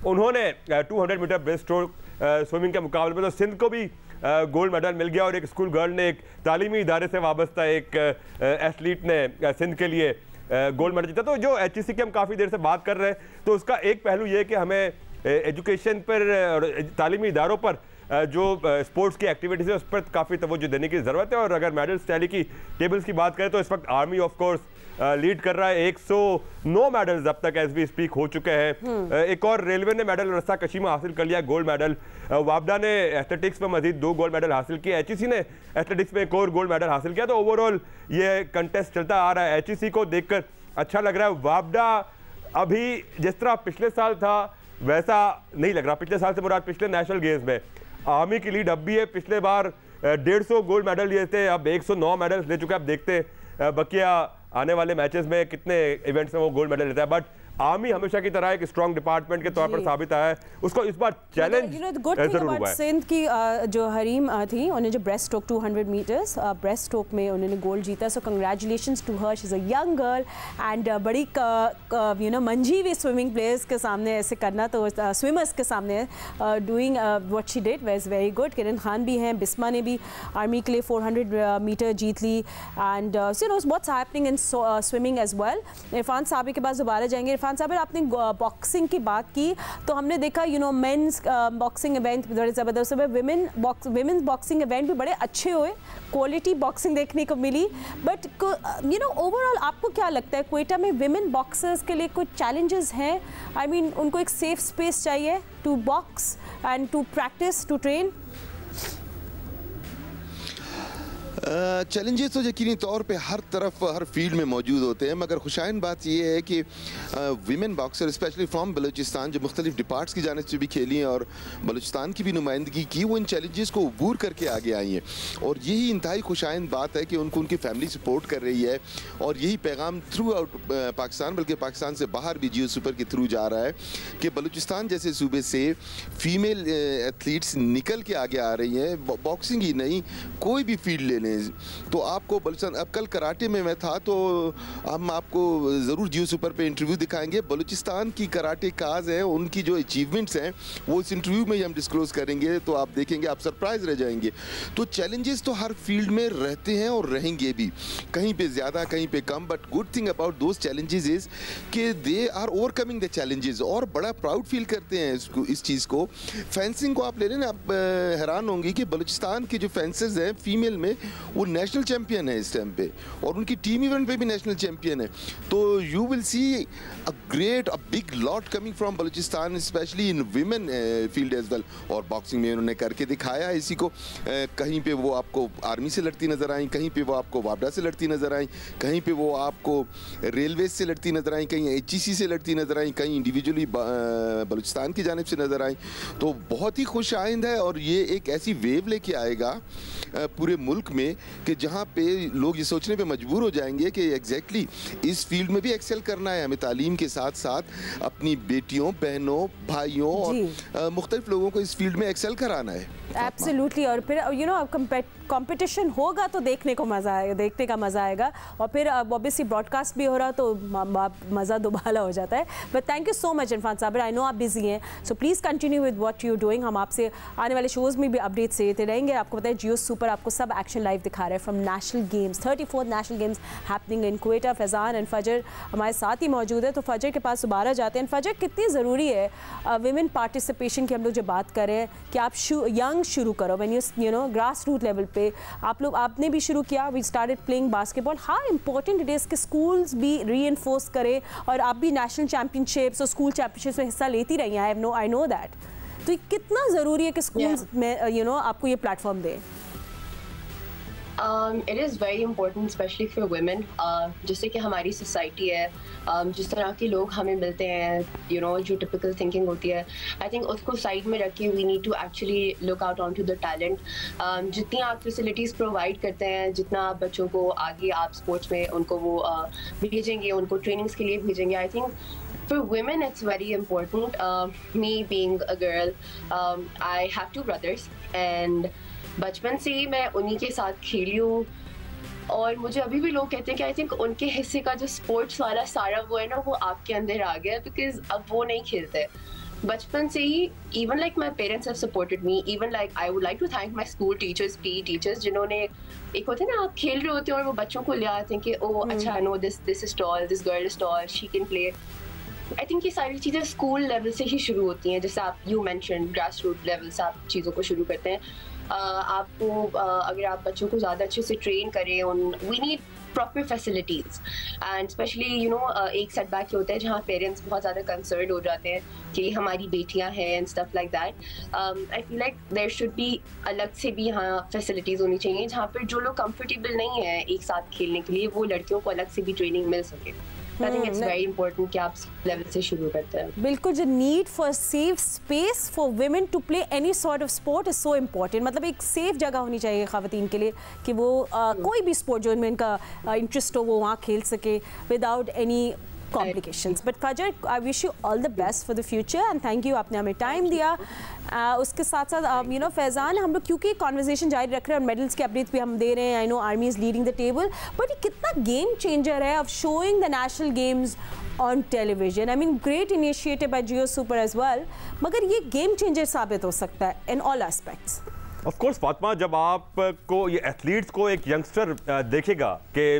उन्होंने 200 मीटर ब्रेस्ट स्ट्रोक स्विमिंग के मुकाबले में तो सिंध को भी गोल्ड मेडल मिल गया. और एक स्कूल गर्ल ने, एक तालीमी इदारे से वाबस्ता एक एथलीट ने सिंध के लिए गोल्ड मेडल जीता. तो जो एचईसी की हम काफ़ी देर से बात कर रहे हैं, तो उसका एक पहलू ये है कि हमें एजुकेशन पर और तालीमी इदारों पर जो स्पोर्ट्स की एक्टिविटीज़ है उस पर काफ़ी तवज्जो देने की ज़रूरत है. और अगर मेडल्स टैली की टेबल्स की बात करें तो इस वक्त आर्मी ऑफ कोर्स लीड कर रहा है. 109 मेडल्स अब तक एज वी स्पीक हो चुके हैं. एक और रेलवे ने मेडल रस्सा कशी में हासिल कर लिया गोल्ड मेडल. वापडा ने एथलेटिक्स में मजीद 2 गोल्ड मेडल हासिल किए. एचईसी ने एथलेटिक्स में एक और गोल्ड मेडल हासिल किया. तो ओवरऑल ये कंटेस्ट चलता आ रहा है. एचईसी को देखकर अच्छा लग रहा है. वापडा अभी जिस तरह पिछले साल था वैसा नहीं लग रहा. पिछले साल से मुराद पिछले नेशनल गेम्स में आर्मी की लीड अब भी है. पिछले बार 150 गोल्ड मेडल लिए थे, अब 109 मेडल्स ले चुके हैं. अब देखते हैं बकिया आने वाले मैचेस में कितने इवेंट्स में वो गोल्ड मेडल लेता है. बट आर्मी हमेशा की तरह एक स्ट्रॉन्ग डिपार्टमेंट के तौर पर साबित आया है. उसको इस बार चैलेंज जरूर हुआ है. सिंध की जो हरीम थी, उन्होंने जो breaststroke 200 metres breaststroke में उन्होंने गोल्ड जीता. So congratulations to her, she is a young girl and बड़ी मंझी हुई स्विमिंग प्लेयर्स के सामने ऐसे करना, तो स्विमर्स के सामने doing what she did was very good. Kiran Khan भी हैं, बिस्मा ने भी आर्मी के लिए 400 मीटर जीत ली. And what's happening in swimming as well. Irfan sahab के पास दोबारा जाएंगे. इरफान साहब, आपने बॉक्सिंग की बात की तो हमने देखा मेंस बॉक्सिंग इवेंट बड़े ज़बरदस्त हुए, विमेंस बॉक्सिंग इवेंट भी बड़े अच्छे हुए, क्वालिटी बॉक्सिंग देखने को मिली. बट ओवरऑल आपको क्या लगता है क्वेटा में विमेन बॉक्सर्स के लिए कुछ चैलेंजेस हैं? आई मीन उनको एक सेफ स्पेस चाहिए to box and to practise, to train. Challenges तो यकीनी तौर पे हर तरफ हर फील्ड में मौजूद होते हैं, मगर खुशाइन बात यह है कि women boxer specially from Balochistan जो मुख्तलिफ डिपार्ट्स की जानिब से भी खेली हैं और बलूचिस्तान की भी नुमाइंदगी की, वो इन चैलेंजेस को अबूर करके आगे आई हैं. और यही इंतहाई खुशाइन बात है कि उनको उनकी फैमिली सपोर्ट कर रही है. और यही पैगाम थ्रू आउट पाकिस्तान, बल्कि पाकिस्तान से बाहर भी जियो सुपर के थ्रू जा रहा है कि बलूचिस्तान जैसे सूबे से फीमेल एथलीट्स निकल के आगे आ रही हैं. बॉक्सिंग ही नहीं, कोई भी फील्ड ले लें, हैं तो आपको बलूचिस्तान, अब कल कराटे में मैं था तो हम आपको ज़रूर जियो सुपर पे इंटरव्यू दिखाएंगे। बलूचिस्तान की कराटे काज हैं, उनकी जो अचीवमेंट्स हैं वो इस इंटरव्यू में ही हम डिस्क्लोज करेंगे, तो आप देखेंगे, आप सरप्राइज रह जाएंगे। तो चैलेंजेस तो हर फील्ड में रहते हैं और रहेंगे भी, कहीं पे ज़्यादा कहीं पे कम, but good thing about those challenges is कि they are overcoming the challenges और बड़ा प्राउड फील करते हैं इस चीज़ को। फेंसिंग को आप ले लें, आप हैरान होंगे कि बलूचिस्तान के जो फेंसर्स हैं फीमेल में वो नेशनल चैंपियन है इस टाइम पे, और उनकी टीम इवेंट पे भी नेशनल चैंपियन है। तो you will see a big lot coming from Balochistan, specially in women field as well. और बॉक्सिंग में उन्होंने करके दिखाया इसी को, कहीं पे वो आपको आर्मी से लड़ती नजर आई, कहीं पे वो आपको वापडा से लड़ती नजर आई, कहीं पे वो आपको रेलवे से लड़ती नजर आई, कहीं HEC से लड़ती नजर आई, कहीं इंडिविजुअली बलूचिस्तान की जानिब से नजर आई। तो बहुत ही खुश आइंद है और ये एक ऐसी वेव लेके आएगा पूरे मुल्क में कि जहाँ पे लोग ये सोचने पे मजबूर हो जाएंगे कि एग्जैक्टली इस फील्ड में भी एक्सेल करना है हमें, तालीम के साथ साथ अपनी बेटियों, बहनों, भाइयों और मुख्तलिफ लोगों को इस फील्ड में एक्सेल कराना है। एब्सोल्युटली। और फिर यू नो कंपटीशन होगा तो देखने को मज़ा आएगा, देखने का मज़ा आएगा, और फिर ऑब्वियसली ब्रॉडकास्ट भी हो रहा तो मज़ा दोबारा हो जाता है। But thank you so much Irfan Sabir, I know आप बिजी हैं, so please continue with what you doing. हम आपसे आने वाले शोज़ में भी अपडेट्स देते रहेंगे। आपको पता है जियो सुपर आपको सब एक्शन लाइव दिखा रहा है from national games, 34th national games happening in Quetta. Faizan and फजर हमारे साथ ही मौजूद है, तो फजर के पास दोबारा जाते हैं। फजर, कितनी ज़रूरी है विमेन पार्टिसिपेशन की हम लोग जब बात कर रहे हैं कि आप यंग शुरू करो, when you know grass root level पे आपने भी शुरू किया, we started playing basketball. How important it is कि स्कूल्स भी रीइंफोर्स करें, और आप भी नेशनल चैम्पियनशिप्स और स्कूल चैम्पियनशिप्स में हिस्सा लेती रही हैं, आई नो दैट। तो कितना ज़रूरी है कि स्कूल्स में यू नो आपको ये प्लेटफॉर्म दें? It is very important, especially for women. जैसे कि हमारी सोसाइटी है, जिस तरह के लोग हमें मिलते हैं, you know, जो typical thinking होती है, I think उसको साइड में रख के we need to actually look out onto the talent. जितनी आप facilities provide करते हैं, जितना आप बच्चों को आगे आप sports में उनको वो भेजेंगे, उनको trainings के लिए भेजेंगे, I think for women it's very important. Me being a girl, I have 2 brothers and बचपन से ही मैं उन्हीं के साथ खेली हूँ, और मुझे अभी भी लोग कहते हैं कि आई थिंक उनके हिस्से का जो स्पोर्ट्स वाला सारा वो है ना, वो आपके अंदर आ गया, बिकॉज अब वो नहीं खेलते बचपन से ही। Even like my parents have supported me, even like I would like to thank my school teachers, PE teachers, जिन्होंने एक होते हैं ना, आप खेल रहे होते हैं और वो बच्चों को ले आते हैं कि ओ अच्छा, no this is tall, this girl is tall, she can play. I think ये सारी चीज़ें स्कूल लेवल से ही शुरू होती हैं, जैसे आप you mention grass root level से आप चीज़ों को शुरू करते हैं। आपको अगर आप बच्चों को ज़्यादा अच्छे से ट्रेन करें, we need proper facilities and specially you know एक सेटबैक होता है जहाँ पेरेंट्स बहुत ज़्यादा कंसर्न हो जाते हैं कि हमारी बेटियाँ हैं and stuff like that. I feel like there should be अलग से भी यहाँ फैसिलिटीज़ होनी चाहिए जहाँ पर जो लोग कंफर्टेबल नहीं है एक साथ खेलने के लिए, वो लड़कियों को अलग से भी ट्रेनिंग मिल सके। I think it's very important कि आप लेवल से शुरू करते हैं। बिल्कुल, जो need for safe space for women to play any sort of sport is so important. मतलब एक सेफ जगह होनी चाहिए ख़वातीन के लिए कि वो कोई भी स्पोर्ट जो इनमें इनका इंटरेस्ट हो वो वहाँ खेल सके without any complications. But Fajr, I wish you all the best for the future and thank you, आपने हमें टाइम दिया। उसके साथ साथ यू नो फैज़ान, हम लोग क्योंकि कॉन्वर्सेशन जारी रख रहे हैं और मेडल्स के अपडेट्स भी हम दे रहे हैं, I know army is leading the table, but ये कितना गेम चेंजर है of showing the national games on television. I mean great initiative by Geo Super as well, मगर ये गेम चेंजर साबित हो सकता है in all aspects. Of course Fatima, जब आपको ये एथलीट्स को एक यंगस्टर देखेगा कि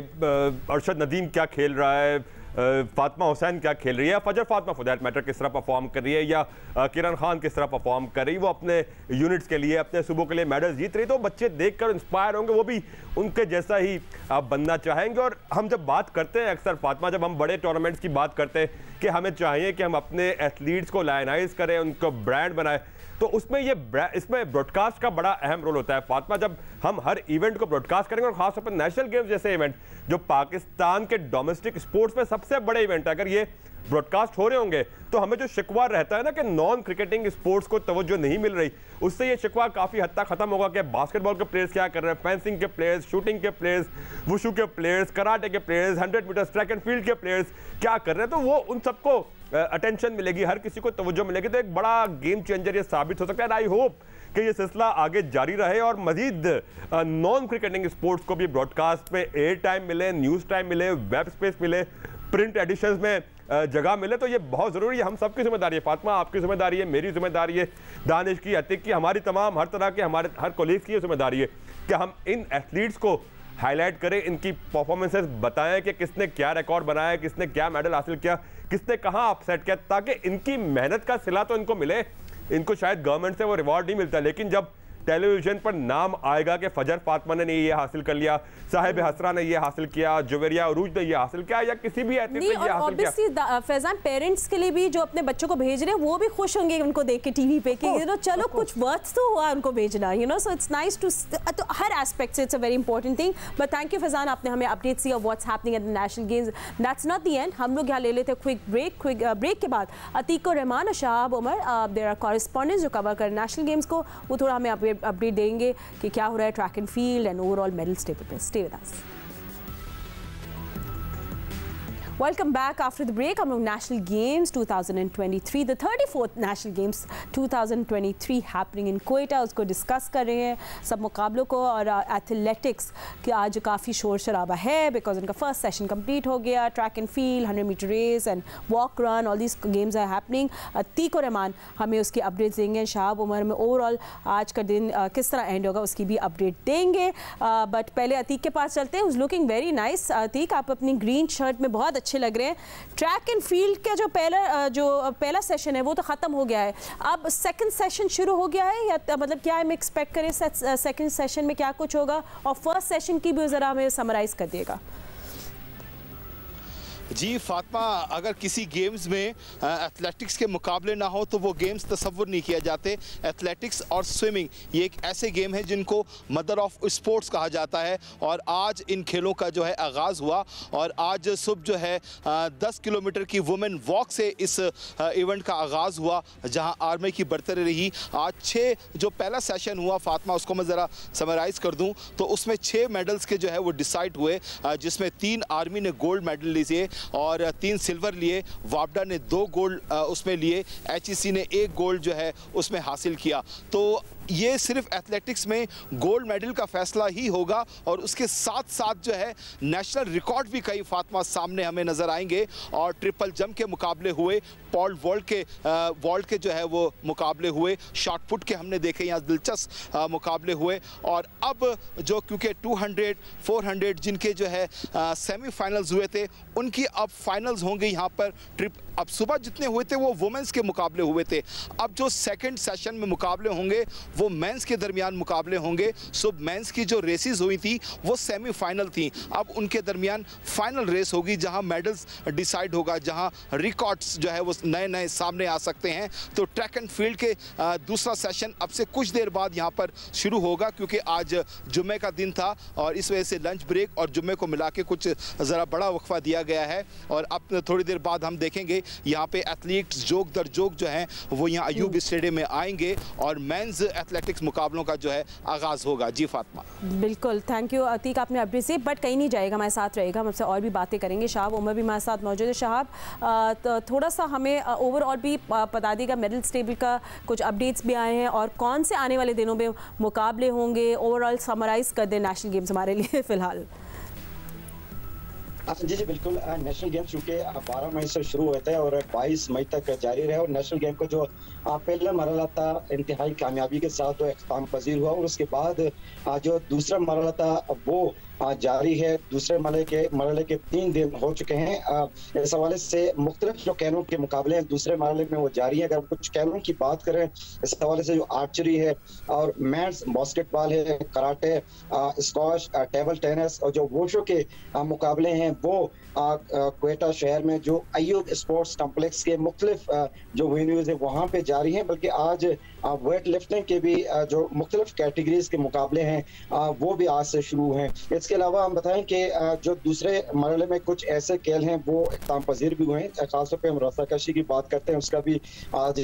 अरशद नदीम क्या खेल रहा है, फातिमा हुसैन क्या खेल रही है, फजर फातिमा फॉर दैट मैटर किस तरह परफॉर्म कर रही है, या किरण खान किस तरह परफॉर्म कर रही है, वो अपने यूनिट्स के लिए, अपने सूबों के लिए मेडल्स जीत रही, तो बच्चे देखकर इंस्पायर होंगे, वो भी उनके जैसा ही बनना चाहेंगे। और हम जब बात करते हैं अक्सर फातिमा, जब हम बड़े टूर्नामेंट्स की बात करते हैं कि हमें चाहिए कि हम अपने एथलीट्स को लायनाइज करें, उनको ब्रांड बनाएं, तो उसमें इसमें ब्रॉडकास्ट का बड़ा अहम रोल होता है फातिमा। जब हम हर इवेंट को ब्रॉडकास्ट करेंगे और खासतौर पर नेशनल गेम्स जैसे इवेंट जो पाकिस्तान के डोमेस्टिक स्पोर्ट्स में सब सबसे बड़े इवेंट है। अगर ये ब्रॉडकास्ट हो रहे होंगे तो हमें जो शिकवा रहता है ना कि नॉन क्रिकेटिंग स्पोर्ट्स को तवज्जो नहीं मिल रही, उससे ये शिकवा काफी हद तक खत्म होगा कि बास्केटबॉल के प्लेयर्स क्या कर रहे हैं, फेंसिंग के प्लेयर्स, शूटिंग के प्लेयर्स, वुशु के प्लेयर्स, कराटे के players, 100 metre track and field के प्लेयर्स क्या कर रहे हैं। तो वो उन सबको अटेंशन मिलेगी, हर किसी को तवज्जो मिलेगी, तो एक बड़ा गेम चेंजर ये साबित हो सकता है। आई होप कि ये सिलसिला आगे जारी रहे और मजीद नॉन क्रिकेटिंग स्पोर्ट्स को भी ब्रॉडकास्ट पे एयर टाइम मिले, न्यूज़ टाइम मिले, वेब स्पेस मिले, प्रिंट एडिशंस में जगह मिले। तो ये बहुत ज़रूरी है, हम सबकी जिम्मेदारी है। फातिमा आपकी जिम्मेदारी है, मेरी जिम्मेदारी है, दानिश की, अतीक की, हमारी तमाम हर तरह के हमारे हर कोलीग्स की जिम्मेदारी है कि हम इन एथलीट्स को हाईलाइट करें, इनकी परफॉर्मेंसेस बताएं कि किसने क्या रिकॉर्ड बनाया, किसने क्या मेडल हासिल किया, किसने कहाँ अपसेट किया, ताकि इनकी मेहनत का सिला तो इनको मिले। इनको शायद गवर्नमेंट से वो रिवॉर्ड नहीं मिलता, लेकिन जब टेलीविजन पर नाम आएगा कि फजर फातिमा ने ये हासिल कर लिया, साहिब हसरा ने ये हासिल किया, जुवेरिया उरूज ने ये हासिल किया, या किसी भी एथलीट ने ये हासिल किया। फैजान, पेरेंट्स के लिए भी जो अपने बच्चों को भेज रहे हैं वो भी खुश होंगे उनको देख के टीवी पे कि चलो कुछ वर्थ तो हुआ उनको भेजना, सो इट्स नाइस टू, तो हर एस्पेक्ट से it's a very important thing. But thank you Faizan, आपने हमें अपडेट्स दिया what's happening at the national games. That's not the end, हम लोग यहाँ ले लेते हैं क्विक ब्रेक के बाद अतीक और रहमान और Shahab Umar, there are correspondents जो कवर कर नेशनल गेम्स को, वो थोड़ा हमें अपडेट देंगे कि क्या हो रहा है track and field and overall medal table पे। Stay with us. Welcome back after the break. हम लोग National Games 2023, the 34th National Games 2023 happening in Quetta, उसको डिस्कस कर रहे हैं सब मुकाबलों को। और एथलेटिक्स की आज काफ़ी शोर शराबा है बिकॉज उनका फर्स्ट सेशन कंप्लीट हो गया। Track and field, 100 metre race and walk run, all these games are happening. Ateeq और रहमान हमें उसकी अपडेट्स देंगे, शहाब उमर में ओवरऑल आज का दिन किस तरह एंड होगा उसकी भी अपडेट देंगे। बट पहले अतीक के पास चलते हैं, लुकिंग वेरी नाइस। अतीक, आप अपनी ग्रीन शर्ट में बहुत अच्छे लग रहे हैं। ट्रैक एंड फील्ड का जो पहला सेशन है वो तो खत्म हो गया है, अब सेकंड सेशन शुरू हो गया है, या मतलब क्या हम एक्सपेक्ट करें सेकंड सेशन में क्या कुछ होगा, और फर्स्ट सेशन की भी जरा हमें समराइज कर दिएगा। जी फातिमा, अगर किसी गेम्स में एथलेटिक्स के मुकाबले ना हो तो वो गेम्स तसव्वुर नहीं किया जाते। एथलेटिक्स और स्विमिंग ये एक ऐसे गेम है जिनको मदर ऑफ स्पोर्ट्स कहा जाता है, और आज इन खेलों का जो है आगाज़ हुआ। और आज सुबह जो है 10 किलोमीटर की वुमेन वॉक से इस इवेंट का आगाज़ हुआ, जहां आर्मी की बरतरी रही। आज 6 जो पहला सेशन हुआ फातिमा, उसको मैं ज़रा समराइज़ कर दूं तो उसमें 6 मेडल्स के जो है वो डिसाइड हुए, जिसमें 3 आर्मी ने गोल्ड मेडल लिए और 3 सिल्वर लिए, वापडा ने 2 गोल्ड उसमें लिए, HEC ने 1 गोल्ड जो है उसमें हासिल किया। तो ये सिर्फ एथलेटिक्स में गोल्ड मेडल का फैसला ही होगा, और उसके साथ साथ जो है नेशनल रिकॉर्ड भी कई फातिमा सामने हमें नज़र आएंगे। और ट्रिपल जंप के मुकाबले हुए, पॉल वॉल्ट के जो है वो मुकाबले हुए, शॉट पुट के हमने देखे यहाँ दिलचस्प मुकाबले हुए। और अब जो क्योंकि 200, 400 जिनके जो है सेमीफाइनल्स हुए थे, उनकी अब फाइनल्स होंगे यहाँ पर। अब सुबह जितने हुए थे वो वुमेंस के मुकाबले हुए थे, अब जो सेकंड सेशन में मुकाबले होंगे वो मेंस के दरमियान मुकाबले होंगे। सुबह मेंस की जो रेसेस हुई थी वो सेमीफाइनल थी, अब उनके दरमियान फाइनल रेस होगी जहां मेडल्स डिसाइड होगा, जहां रिकॉर्ड्स जो है वो नए नए सामने आ सकते हैं। तो ट्रैक एंड फील्ड के दूसरा सेशन अब से कुछ देर बाद यहाँ पर शुरू होगा, क्योंकि आज जुम्मे का दिन था और इस वजह से लंच ब्रेक और जुम्मे को मिला के कुछ ज़रा बड़ा वक्फा दिया गया है। और अब थोड़ी देर बाद हम देखेंगे यहाँ पे एथलीट्स जोक दर जोक जो हैं वो यहाँ अयूब स्टेडियम में आएंगे और मेंस एथलेटिक्स मुकाबलों का जो है आगाज़ होगा। जी फातिमा, बिल्कुल, थैंक यू अतीक, आपने अपडेट दी। बट कहीं नहीं जाएगा, हमारे साथ रहेगा, हम आपसे और भी बातें करेंगे। शहाब उमर भी हमारे साथ मौजूद है। शहाब, तो थोड़ा सा हमें ओवरऑल भी बता देगा, मेडल टेबल का कुछ अपडेट्स भी आए हैं और कौन से आने वाले दिनों में मुकाबले होंगे, ओवरऑल समराइज कर दे नेशनल गेम्स हमारे लिए फिलहाल। जी जी बिल्कुल, नेशनल गेम चूँकि 12 मई से शुरू हुए थे और 22 मई तक जारी रहे, और नेशनल गेम का जो पहला मरहला था इंतहाई कामयाबी के साथ तो इख्तिताम पजीर हुआ, और उसके बाद जो दूसरा मरहला था वो जारी है। दूसरे मरहले के 3 दिन हो चुके हैं। इस हवाले से मुख्तलिफ जो कैनों के मुकाबले हैं दूसरे मरहले में वो जारी है। अगर कुछ कैनों की बात करें इस हवाले से, जो आर्चरी है और मेंस बास्केटबॉल है, कराटे, स्क्वॉश, टेबल टेनिस और जो वोशो के मुकाबले हैं वो क्वेटा शहर में जो अयूब स्पोर्ट्स कॉम्प्लेक्स के मुख्तलिफ जो वेन्यूज है वहाँ पे जारी हैं। बल्कि आज वेट लिफ्टिंग के भी जो मुख्तलिफ कैटेगरीज के मुकाबले हैं वो भी आज से शुरू हैं। इसके इसके अलावा हम बताएं कि जो दूसरे मरहले में कुछ ऐसे खेल हैं वो इख्तिताम पजीर भी हुए हैं। खासतौर पर हम रस्साकशी की बात करते हैं, उसका भी आज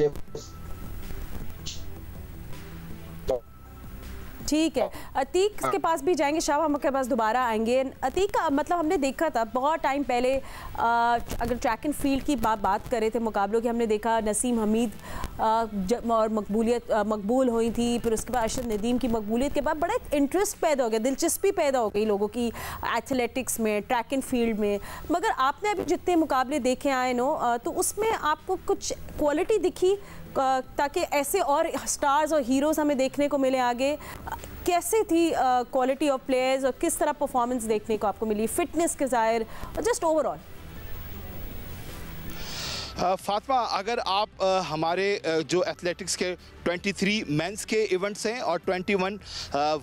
ठीक है। अतीक के पास भी जाएंगे, शाह हम के पास दोबारा आएंगे। अतीक का मतलब हमने देखा था बहुत टाइम पहले, अगर ट्रैक एंड फील्ड की बात कर रहे थे मुकाबलों की, हमने देखा नसीम हमीद और मकबूल हुई थी, फिर उसके बाद अरशद नदीम की मकबूलियत के बाद बड़ा इंटरेस्ट पैदा हो गया, दिलचस्पी पैदा हो गई लोगों की एथलेटिक्स में, ट्रैक एंड फील्ड में। मगर आपने अभी जितने मुकाबले देखे आए नो, तो उसमें आपको कुछ क्वालिटी दिखी ताकि ऐसे और स्टार्स और हीरोज़ हमें देखने को मिले आगे? कैसे थी क्वालिटी ऑफ प्लेयर्स और किस तरह परफॉर्मेंस देखने को आपको मिली, फिटनेस के ज़ाहिर और जस्ट ओवरऑल? फातिमा, अगर आप हमारे जो एथलेटिक्स के 23 मेंस के इवेंट्स हैं और 21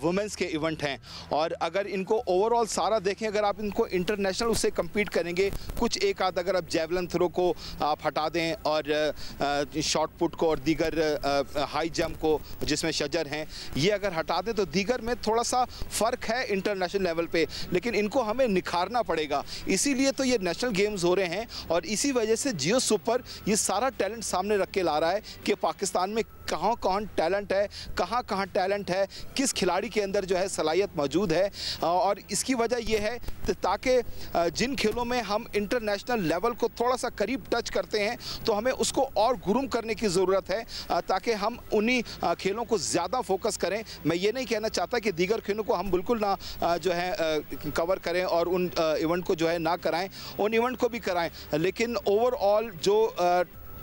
वुमेंस के इवेंट हैं, और अगर इनको ओवरऑल सारा देखें, अगर आप इनको इंटरनेशनल उससे compete करेंगे, कुछ एक आध अगर आप जेवलिन थ्रो को आप हटा दें और शॉर्ट पुट को और दीगर हाई जंप को जिसमें शजर हैं, ये अगर हटा दें तो दीगर में थोड़ा सा फ़र्क है इंटरनेशनल लेवल पे, लेकिन इनको हमें निखारना पड़ेगा। इसीलिए तो ये नेशनल गेम्स हो रहे हैं और इसी वजह से जियो सुपर ये सारा टैलेंट सामने रख के ला रहा है कि पाकिस्तान में कहाँ कहाँ टैलेंट है, कहाँ टैलेंट है, किस खिलाड़ी के अंदर जो है सलाहियत मौजूद है। और इसकी वजह यह है ताकि जिन खेलों में हम इंटरनेशनल लेवल को थोड़ा सा करीब टच करते हैं तो हमें उसको और गुरूम करने की ज़रूरत है, ताकि हम उन्हीं खेलों को ज़्यादा फोकस करें। मैं ये नहीं कहना चाहता कि दीगर खेलों को हम बिल्कुल ना जो है कवर करें और उन इवेंट को जो है ना कराएं, उन इवेंट को भी कराएं, लेकिन ओवरऑल जो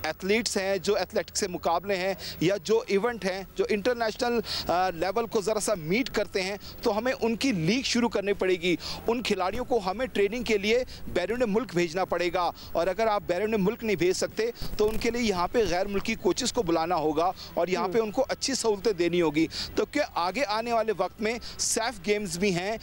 एथलीट्स हैं, जो एथलेटिक्स से मुकाबले हैं या जो इवेंट हैं जो इंटरनेशनल लेवल को ज़रा सा मीट करते हैं, तो हमें उनकी लीग शुरू करनी पड़ेगी। उन खिलाड़ियों को हमें ट्रेनिंग के लिए बैरून मुल्क भेजना पड़ेगा, और अगर आप बैरून मुल्क नहीं भेज सकते तो उनके लिए यहाँ पे गैर मुल्की कोचेस को बुलाना होगा और यहाँ पे उनको अच्छी सहूलतें देनी होगी। तो क्या आगे आने वाले वक्त में सैफ गेम्स भी हैं,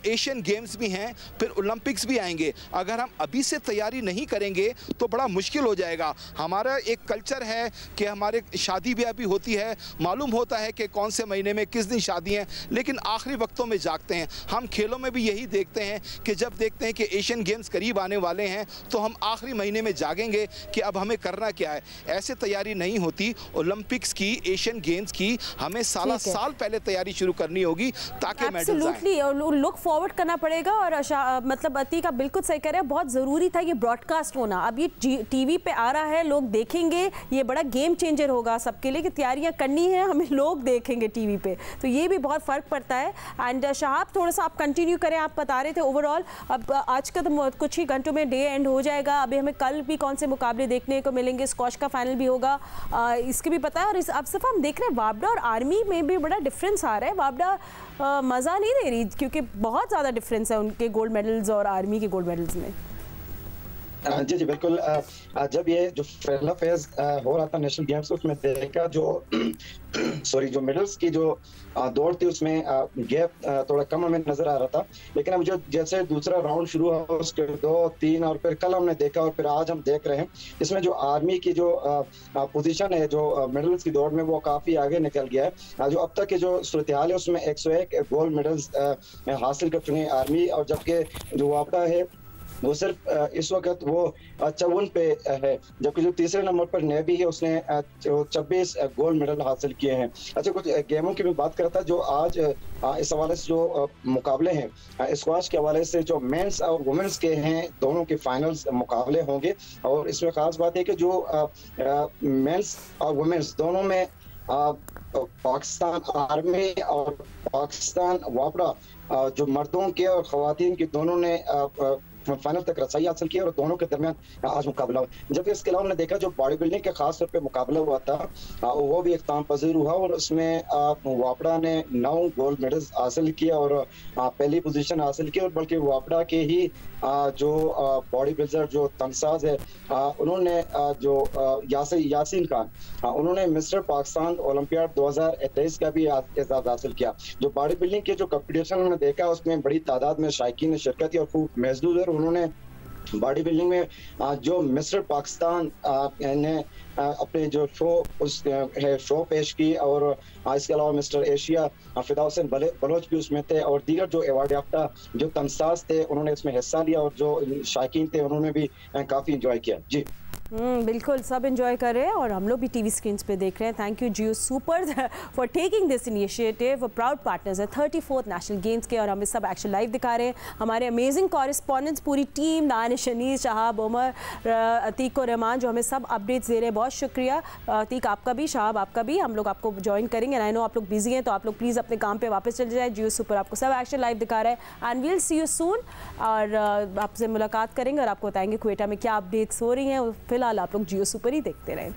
एशियन गेम्स भी हैं, फिर ओलंपिक्स भी आएंगे। अगर हम अभी से तैयारी नहीं करेंगे तो बड़ा मुश्किल हो जाएगा। हमारा एक कल्चर है कि हमारे शादी ब्याह भी होती है, मालूम होता है कि कौन से महीने में किस दिन शादी है, लेकिन आखिरी वक्तों में जागते हैं। हम खेलों में भी यही देखते हैं कि जब देखते हैं कि एशियन गेम्स करीब आने वाले हैं तो हम आखिरी महीने में जागेंगे कि अब हमें करना क्या है। ऐसे तैयारी नहीं होती। ओलंपिक्स की, एशियन गेम्स की हमें साल पहले तैयारी शुरू करनी होगी ताकि मेडल्स आएं। और लुक फॉरवर्ड करना पड़ेगा। और मतलब अतीक आप बिल्कुल सही कह रहे हैं, बहुत ज़रूरी था ये ब्रॉडकास्ट होना। अब ये टीवी पे आ रहा है, लोग देखेंगे, ये बड़ा गेम चेंजर होगा सबके लिए कि तैयारियां करनी है, हमें लोग देखेंगे टीवी पे, तो ये भी बहुत फ़र्क पड़ता है। एंड शहाब, थोड़ा सा आप कंटिन्यू करें, आप बता रहे थे ओवरऑल अब आज का तो कुछ ही घंटों में डे एंड हो जाएगा। अभी हमें कल भी कौन से मुकाबले देखने को मिलेंगे, स्क्वॉश का फाइनल भी होगा, इसके भी पता है। और अब सिर्फ हम देख रहे हैं वापडा और आर्मी में भी बड़ा डिफरेंस आ रहा है। वापडा मज़ा नहीं दे रही क्योंकि बहुत ज़्यादा डिफरेंस है उनके गोल्ड मेडल्स और आर्मी के गोल्ड मेडल्स में। जी बिल्कुल। जब ये जो पहला फेज हो रहा था नेशनल गेम्स, उसमें देखा जो सॉरी जो मेडल्स की जो दौड़ थी उसमें गैप थोड़ा कम हमें नजर आ रहा था। लेकिन अब जो जैसे दूसरा राउंड शुरू हुआ उसके 2, 3 और फिर कल हमने देखा और फिर आज हम देख रहे हैं, इसमें जो आर्मी की जो पोजीशन है जो मेडल्स की दौड़ में वो काफी आगे निकल गया है। जो अब तक के जो सूरत हाल है उसमें 101 गोल्ड मेडल्स हासिल कर चुके हैं आर्मी, और जबकि जो वापडा है वो सिर्फ इस वक्त वो 54 पे है, जबकि जो तीसरे नंबर पर नेवी है उसने 26 गोल्ड मेडल हासिल किए हैं। अच्छा, कुछ गेमों की मैं बात करता जो आज इस हवाले से जो मुकाबले हैं स्क्वॉश के हवाले से, जो मेंस और वुमेन्स के हैं, दोनों के फाइनल्स मुकाबले होंगे। और इसमें खास बात है कि जो मेंस और वुमेन्स दोनों में पाकिस्तान आर्मी और पाकिस्तान वापडा जो मर्दों के और ख़वातीन के दोनों ने फाइनल तक रसाई हासिल की और दोनों के दरमियान आज मुकाबला हुआ। जबकि इसके अलावा हमने देखा जो बॉडी बिल्डिंग के खास तौर पे मुकाबला हुआ था वो भी इख्तिताम पजीर हुआ और उसमें वापडा ने 9 गोल्ड मेडल्स हासिल किया और पहली पोजीशन हासिल की। और बल्कि वापडा के ही जो बॉडी बिल्डर जो तमसाज है उन्होंने जो यासीन खान उन्होंने मिस्टर पाकिस्तान ओलंपियाड 2023 का भी एजाज हासिल किया। जो बॉडी बिल्डिंग के जो कंपटीशन हमने देखा उसमें बड़ी तादाद में शायकीन ने शिरकत की और खूब महसूस है। उन्होंने बॉडी बिल्डिंग में जो मिस्टर पाकिस्तान ने अपने जो शो पेश की, और इसके अलावा मिस्टर एशिया फिदा हुसैन बलोच भी उसमें थे, और दीगर जो अवार्ड याफ्ता जो तमसाज थे उन्होंने इसमें हिस्सा लिया, और जो शायकीन थे उन्होंने भी काफ़ी इंजॉय किया। जी बिल्कुल, सब एंजॉय कर रहे हैं और हम लोग भी टीवी स्क्रीन पे देख रहे हैं। Thank you Jio super for taking this initiative. Proud partners है 34th नेशनल गेम्स के, और हमें सब एक्शन लाइव दिखा रहे हैं। हमारे अमेजिंग कॉरेस्पॉन्डेंट्स, पूरी टीम, दानिश, शनीज, शहाब, उमर, अतीक और रहमान, जो हमें सब अपडेट्स दे रहे हैं। बहुत शुक्रिया अतीक, आपका भी, शहाब आपका भी। हम लोग आपको ज्वाइन करेंगे। आई नो आप लोग बिजी हैं, तो आप लोग प्लीज़ अपने काम पर वापस चले जाए। जियो सुपर आपको सब एक्शन लाइव दिखा रहा है, and we'll see you soon. और आपसे मुलाकात करेंगे और आपको बताएंगे क्वेटा में क्या अपडेट्स हो रही हैं। फिलहाल आप लोग जियो सुपर ही देखते रहें।